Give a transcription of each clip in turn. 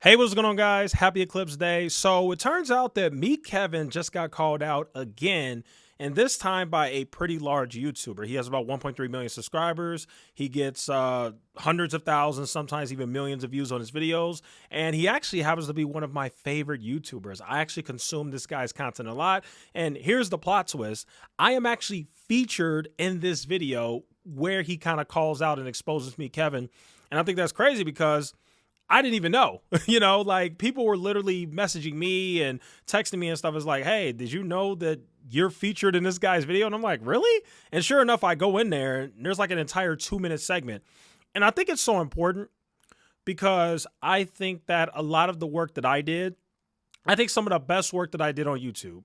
Hey, what's going on, guys? Happy Eclipse Day. So it turns out that me, Kevin, just got called out again, and this time by a pretty large YouTuber. He has about 1.3 million subscribers. He gets hundreds of thousands, sometimes even millions of views on his videos, and he actually happens to be one of my favorite YouTubers. I actually consume this guy's content a lot, and here's the plot twist. I am actually featured in this video where he kind of calls out and exposes me, Kevin, and I think that's crazy because I didn't even know, like people were literally messaging me and texting me and stuff. It's like, hey, did you know that you're featured in this guy's video? And I'm like, really? And sure enough, I go in there and there's like an entire 2-minute segment. And I think it's so important because I think that a lot of the work that I did, I think some of the best work that I did on YouTube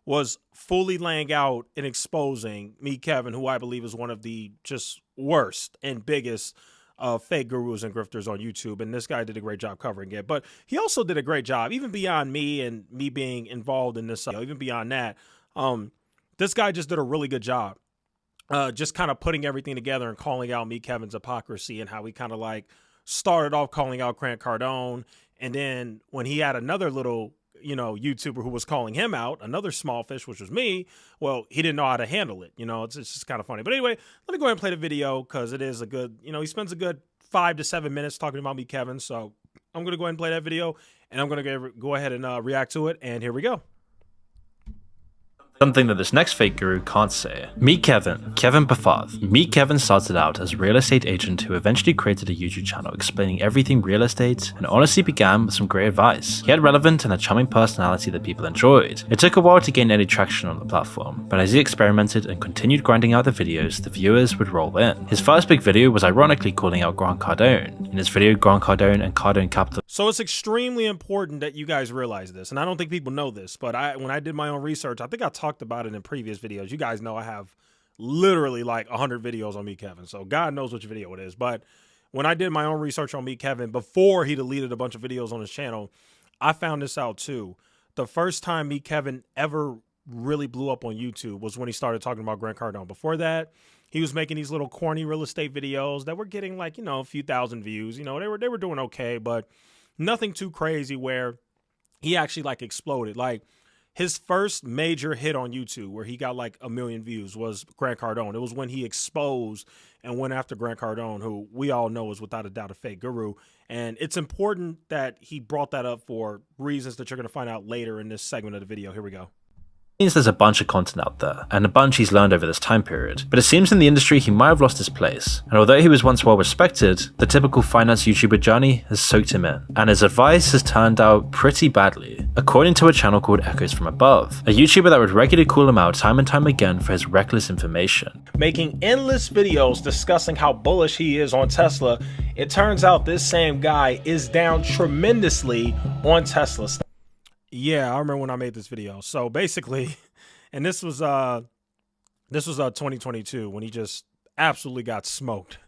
was fully laying out and exposing me, Kevin, who I believe is one of the just worst and biggest fake gurus and grifters on YouTube, and this guy did a great job covering it. But he also did a great job, even beyond me and me being involved in this, even beyond that, this guy just did a really good job, just kind of putting everything together and calling out me, Kevin's hypocrisy, and how he kind of like started off calling out Grant Cardone, and then when he had another little YouTuber who was calling him out, another small fish, which was me, well, he didn't know how to handle it. It's just kind of funny. But anyway, let me go ahead and play the video because it is a good, he spends a good 5 to 7 minutes talking about me, Kevin. So I'm going to go ahead and play that video and I'm going to go ahead and react to it. And here we go. Something that this next fake guru can't say. Meet Kevin. Kevin Bafath. Meet Kevin started out as a real estate agent who eventually created a YouTube channel explaining everything real estate and honestly began with some great advice. He had relevant and a charming personality that people enjoyed. It took a while to gain any traction on the platform, but as he experimented and continued grinding out the videos, the viewers would roll in. His first big video was ironically calling out Grant Cardone. In his video, Grant Cardone and Cardone Capital. So it's extremely important that you guys realize this, and I don't think people know this, but when I did my own research, I think I talked about it in previous videos. You guys know I have literally like 100 videos on me, Kevin, so God knows which video it is. But when I did my own research on me, Kevin, before he deleted a bunch of videos on his channel, I found this out too. The first time me, Kevin, ever really blew up on YouTube was when he started talking about Grant Cardone. Before that, he was making these little corny real estate videos that were getting like, a few thousand views. They were doing okay, but nothing too crazy where he actually like exploded. Like his first major hit on YouTube where he got like 1 million views was Grant Cardone. It was when he exposed and went after Grant Cardone, who we all know is without a doubt a fake guru. And it's important that he brought that up for reasons that you're going to find out later in this segment of the video. Here we go. Means there's a bunch of content out there, and a bunch he's learned over this time period, but it seems in the industry he might have lost his place, and although he was once well respected, the typical finance YouTuber journey has soaked him in, and his advice has turned out pretty badly, according to a channel called Echoes From Above, a YouTuber that would regularly call him out time and time again for his reckless information. Making endless videos discussing how bullish he is on Tesla, it turns out this same guy is down tremendously on Tesla stock. Yeah, I remember when I made this video. So basically, and this was 2022 when he just absolutely got smoked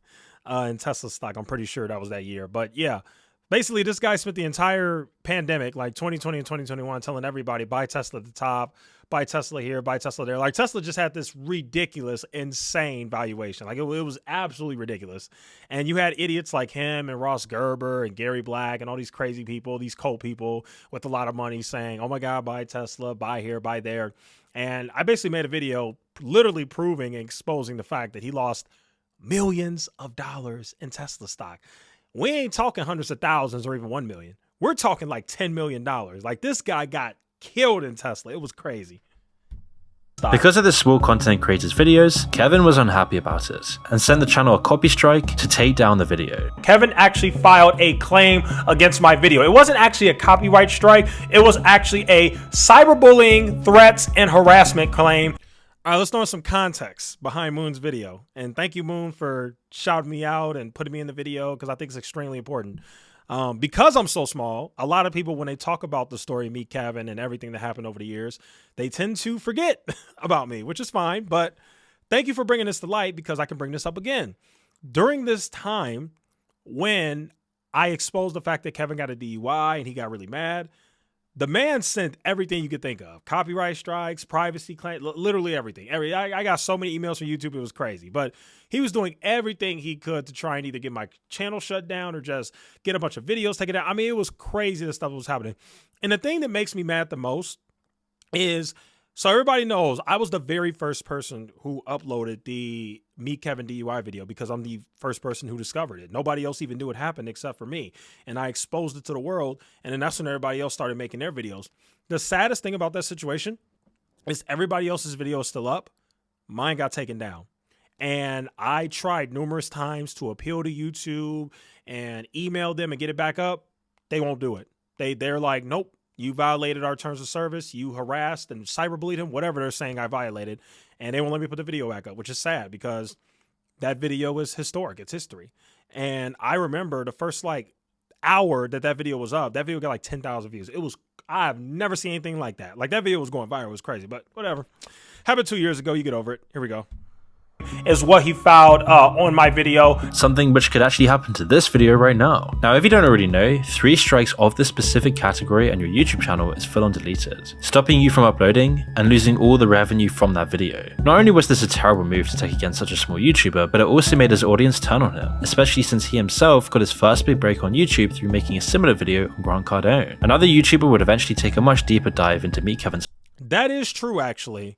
in Tesla stock. I'm pretty sure that was that year. But yeah, basically this guy spent the entire pandemic, like 2020 and 2021, telling everybody buy Tesla at the top, buy Tesla here, buy Tesla there. Like Tesla just had this ridiculous, insane valuation. Like it was absolutely ridiculous. And you had idiots like him and Ross Gerber and Gary Black and all these crazy people, these cult people with a lot of money saying, oh my God, buy Tesla, buy here, buy there. And I basically made a video literally proving and exposing the fact that he lost millions of dollars in Tesla stock. We ain't talking hundreds of thousands or even 1 million. We're talking like $10 million. Like this guy got killed in Tesla. It was crazy. Because of this small content creator's videos, Kevin was unhappy about it and sent the channel a copy strike to take down the video. Kevin actually filed a claim against my video. It wasn't actually a copyright strike. It was actually a cyberbullying, threats, and harassment claim. All right, let's know some context behind Moon's video. And thank you, Moon, for shouting me out and putting me in the video because I think it's extremely important. Because I'm so small, a lot of people, when they talk about the story of me, Kevin, and everything that happened over the years, they tend to forget about me, which is fine. But thank you for bringing this to light because I can bring this up again. During this time when I exposed the fact that Kevin got a DUI and he got really mad, The man sent everything you could think of: copyright strikes, privacy claims, literally everything. I got so many emails from YouTube, it was crazy. But he was doing everything he could to try and either get my channel shut down or just get a bunch of videos taken down. I mean, it was crazy the stuff that was happening. And the thing that makes me mad the most is, so everybody knows I was the very first person who uploaded the Meet Kevin DUI video because I'm the first person who discovered it. Nobody else even knew it happened except for me. And I exposed it to the world. And then that's when everybody else started making their videos. The saddest thing about that situation is everybody else's video is still up. Mine got taken down. And I tried numerous times to appeal to YouTube and email them and get it back up. They won't do it. They're like, nope. You violated our terms of service. You harassed and cyberbullied him, whatever they're saying I violated. And they won't let me put the video back up, which is sad because that video is historic. It's history. And I remember the first hour that video was up, that video got like 10,000 views. I've never seen anything like that. Like that video was going viral. It was crazy, but whatever. Happened 2 years ago. You get over it. Here we go. Is what he filed on my video. Something which could actually happen to this video right now. Now, if you don't already know, 3 strikes of this specific category on your YouTube channel is full on deleted, stopping you from uploading and losing all the revenue from that video. Not only was this a terrible move to take against such a small YouTuber, but it also made his audience turn on him, especially since he himself got his first big break on YouTube through making a similar video on Grant Cardone. Another YouTuber would eventually take a much deeper dive into Meet Kevin's. That is true, actually.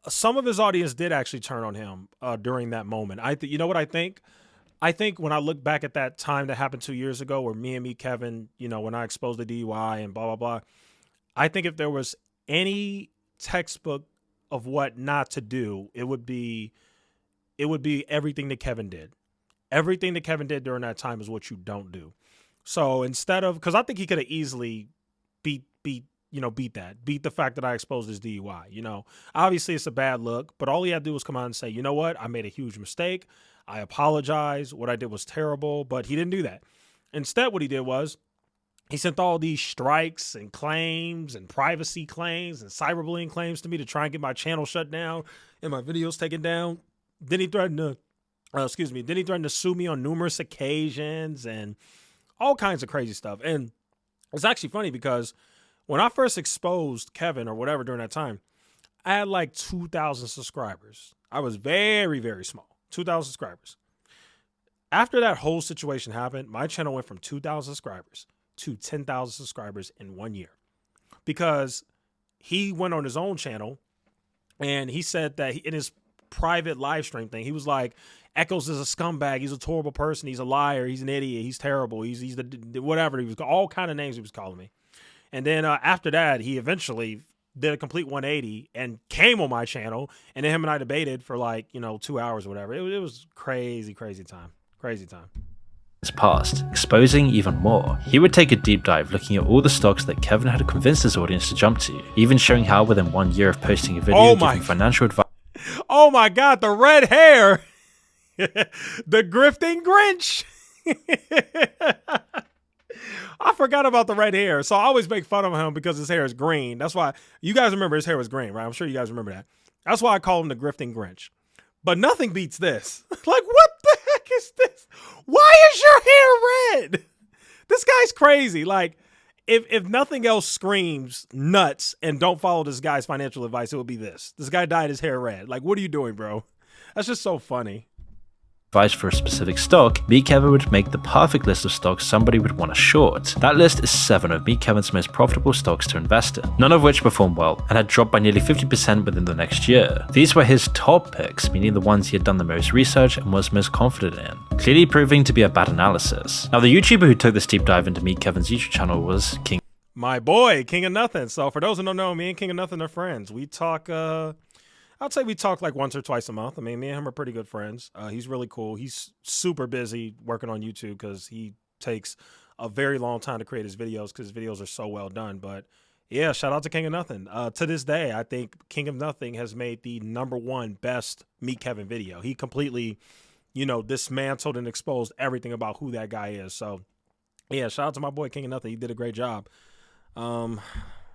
Some of his audience did actually turn on him during that moment. You know what I think? I think when I look back at that time that happened 2 years ago where me and Meet Kevin, when I exposed the DUI and blah, blah, blah, I think if there was any textbook of what not to do, it would be everything that Kevin did. Everything that Kevin did during that time is what you don't do. So instead of, because I think he could have easily beat the fact that I exposed his DUI. Obviously it's a bad look, but all he had to do was come out and say, you know what? I made a huge mistake. I apologize. What I did was terrible, but he didn't do that. Instead, what he did was he sent all these strikes and claims and privacy claims and cyberbullying claims to me to try and get my channel shut down and my videos taken down. Then he threatened to sue me on numerous occasions and all kinds of crazy stuff. And it's actually funny because when I first exposed Kevin or whatever during that time, I had like 2,000 subscribers. I was very, very small. 2,000 subscribers. After that whole situation happened, my channel went from 2,000 subscribers to 10,000 subscribers in 1 year. Because he went on his own channel and he said that in his private live stream thing, he was like, Echoes is a scumbag. He's a horrible person. He's a liar. He's an idiot. He's terrible. He's the whatever. He was all kind of names he was calling me. And then after that, he eventually did a complete 180 and came on my channel. And then him and I debated for 2 hours or whatever. It was crazy time. Crazy time. His past, exposing even more. He would take a deep dive looking at all the stocks that Kevin had convinced his audience to jump to, even showing how within 1 year of posting a video giving financial advice. Oh my God, the red hair. The grifting Grinch. I forgot about the red hair. So I always make fun of him because his hair is green. That's why you guys remember his hair was green, right? I'm sure you guys remember that. That's why I call him the grifting Grinch. But nothing beats this. Like, what the heck is this? Why is your hair red? This guy's crazy. Like, if nothing else screams nuts and don't follow this guy's financial advice, it would be this. This guy dyed his hair red. Like, what are you doing, bro? That's just so funny. Advice for a specific stock, Meet Kevin would make the perfect list of stocks somebody would want to short. That list is 7 of Meet Kevin's most profitable stocks to invest in, none of which performed well and had dropped by nearly 50% within the next year. These were his top picks, meaning the ones he had done the most research and was most confident in, clearly proving to be a bad analysis. Now, the YouTuber who took this deep dive into Meet Kevin's YouTube channel was my boy, King of Nothing. So for those who don't know, me and King of Nothing are friends. We talk, I'd say we talk like once or twice a month. I mean, me and him are pretty good friends. He's really cool. He's super busy working on YouTube because he takes a very long time to create his videos because his videos are so well done. But yeah, shout out to King of Nothing. To this day, I think King of Nothing has made the #1 best Meet Kevin video. He completely, dismantled and exposed everything about who that guy is. So yeah, shout out to my boy King of Nothing. He did a great job.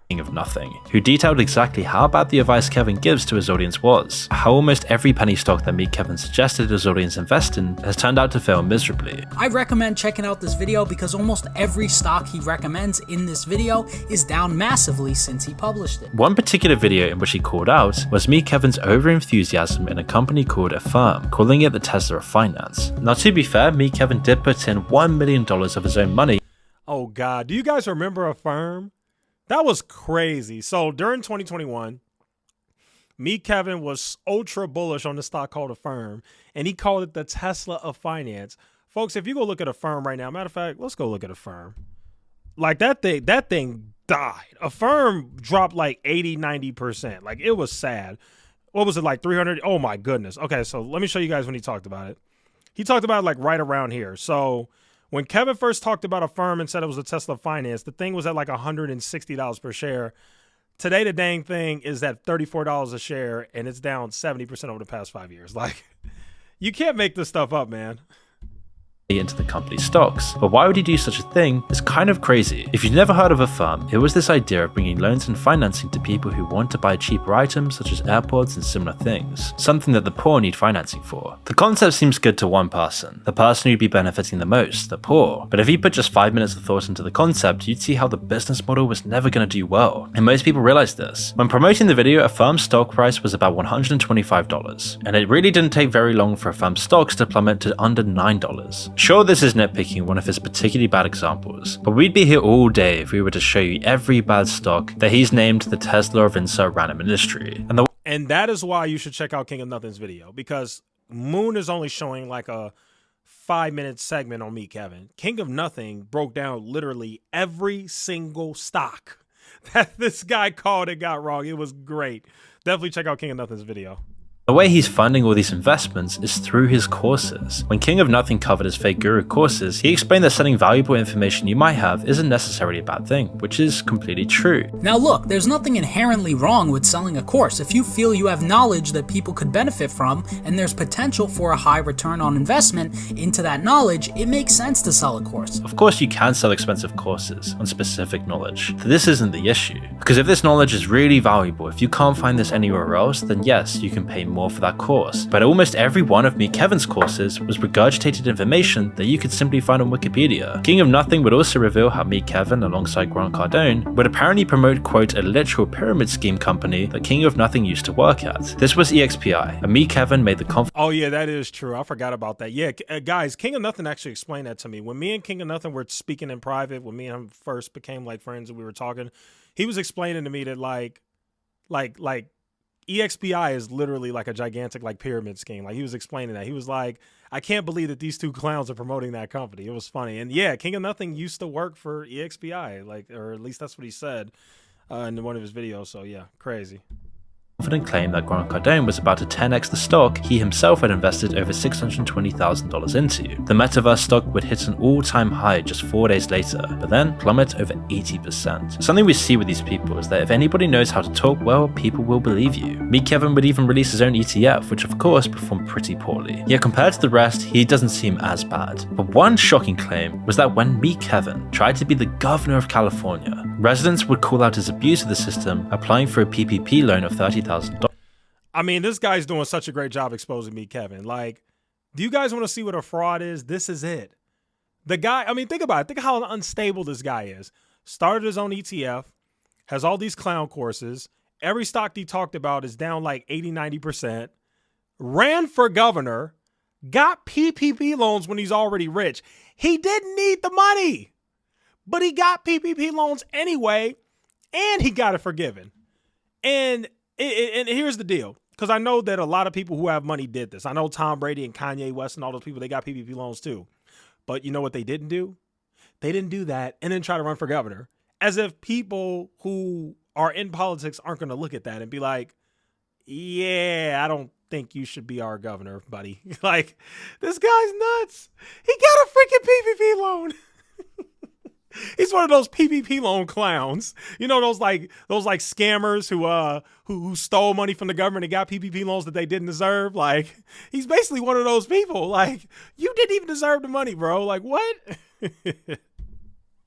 King of Nothing, who detailed exactly how bad the advice Kevin gives to his audience was, how almost every penny stock that Meek Kevin suggested his audience invest in has turned out to fail miserably. I recommend checking out this video because almost every stock he recommends in this video is down massively since he published it. One particular video in which he called out was Meek Kevin's over-enthusiasm in a company called Affirm, calling it the Tesla of finance. Now to be fair, Meek Kevin did put in $1 million of his own money. Oh God, do you guys remember Affirm? That was crazy. So during 2021, Meek Kevin was ultra bullish on the stock called Affirm, and he called it the Tesla of finance. Folks, if you go look at Affirm right now, matter of fact, let's go look at Affirm. Like that thing died. Affirm dropped like 80, 90%. Like it was sad. What was it, like 300? Oh my goodness. Okay, so let me show you guys when he talked about it. He talked about it like right around here. So when Kevin first talked about Affirm and said it was a Tesla of finance, the thing was at like $160 per share. Today, the dang thing is at $34 a share, and it's down 70% over the past 5 years. Like, you can't make this stuff up, man. Into the company's stocks. But why would he do such a thing is kind of crazy. If you've never heard of Affirm, it was this idea of bringing loans and financing to people who want to buy cheaper items such as AirPods and similar things, something that the poor need financing for. The concept seems good to one person, the person who'd be benefiting the most, the poor. But if you put just 5 minutes of thought into the concept, you'd see how the business model was never going to do well. And most people realized this. When promoting the video, Affirm's stock price was about $125, and it really didn't take very long for Affirm stocks to plummet to under $9. Sure, this is nitpicking one of his particularly bad examples, but we'd be here all day if we were to show you every bad stock that he's named the Tesla of insert random industry. And that is why you should check out King of Nothing's video, because Moon is only showing like a 5-minute segment on Meek Kevin. King of Nothing broke down literally every single stock that this guy called and got wrong. It was great. Definitely check out King of Nothing's video. The way he's funding all these investments is through his courses. When King of Nothing covered his fake guru courses, he explained that selling valuable information you might have isn't necessarily a bad thing, which is completely true. Now look, there's nothing inherently wrong with selling a course. If you feel you have knowledge that people could benefit from, and there's potential for a high return on investment into that knowledge, it makes sense to sell a course. Of course you can sell expensive courses on specific knowledge. This isn't the issue. Because if this knowledge is really valuable, if you can't find this anywhere else, then yes, you can pay more for that course. But almost every one of Meek Kevin's courses was regurgitated information that you could simply find on Wikipedia. King of Nothing would also reveal how Meek Kevin, alongside Grant Cardone, would apparently promote, quote, a literal pyramid scheme company that King of Nothing used to work at. This was EXPI, and Meek Kevin made the Oh yeah, that is true. I forgot about that. Yeah, guys, King of Nothing actually explained that to me. When me and King of Nothing were speaking in private, when me and him first became like friends and we were talking, he was explaining to me that like EXPI is literally like a gigantic like pyramid scheme. Like he was explaining that. He was like, I can't believe that these two clowns are promoting that company. It was funny. And yeah, King of Nothing used to work for EXPI, like, or at least that's what he said in one of his videos. So yeah, crazy. Confident claim that Grant Cardone was about to 10x the stock he himself had invested over $620,000 into. The metaverse stock would hit an all-time high just 4 days later, but then plummet over 80%. Something we see with these people is that if anybody knows how to talk well, people will believe you. Meek Kevin would even release his own ETF, which of course performed pretty poorly. Yet compared to the rest, he doesn't seem as bad. But one shocking claim was that when Meek Kevin tried to be the governor of California, residents would call out his abuse of the system, applying for a PPP loan of $30,000. I mean, this guy's doing such a great job exposing Meek Kevin. Like, do you guys want to see what a fraud is? This is it. The guy, I mean, think about it. Think how unstable this guy is. Started his own ETF, has all these clown courses. Every stock he talked about is down like 80, 90%. Ran for governor, got PPP loans when he's already rich. He didn't need the money, but he got PPP loans anyway, and he got it forgiven. And here's the deal, because I know that a lot of people who have money did this. I know Tom Brady and Kanye West and all those people, they got PPP loans too. But you know what they didn't do? They didn't do that and then try to run for governor, as if people who are in politics aren't going to look at that and be like, yeah, I don't think you should be our governor, buddy. Like, this guy's nuts. He got a freaking PPP loan. He's one of those PPP loan clowns. You know, those scammers who stole money from the government and got PPP loans that they didn't deserve. Like, he's basically one of those people. Like, you didn't even deserve the money, bro. Like, what?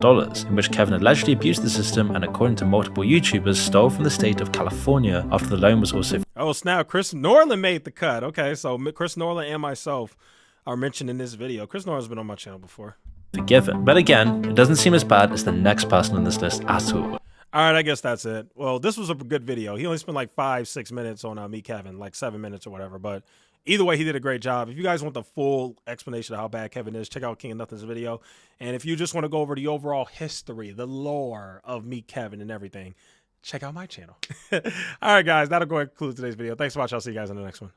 in which Kevin allegedly abused the system and, according to multiple YouTubers, stole from the state of California after the loan was also Oh, snap. Chris Norland made the cut. Okay, so Chris Norland and myself are mentioned in this video. Chris Norland's been on my channel before. forgiven. But again, it doesn't seem as bad as the next person on this list at all. All right, I guess that's it. Well, this was a good video. He only spent like 5-6 minutes on Meet Kevin, like 7 minutes or whatever. But either way, he did a great job. If you guys want the full explanation of how bad Kevin is, check out King of Nothing's video. And if you just want to go over the overall history, the lore of Meet Kevin and everything, check out my channel. All right, guys, that'll go ahead and conclude today's video. Thanks for watching. I'll see you guys in the next one.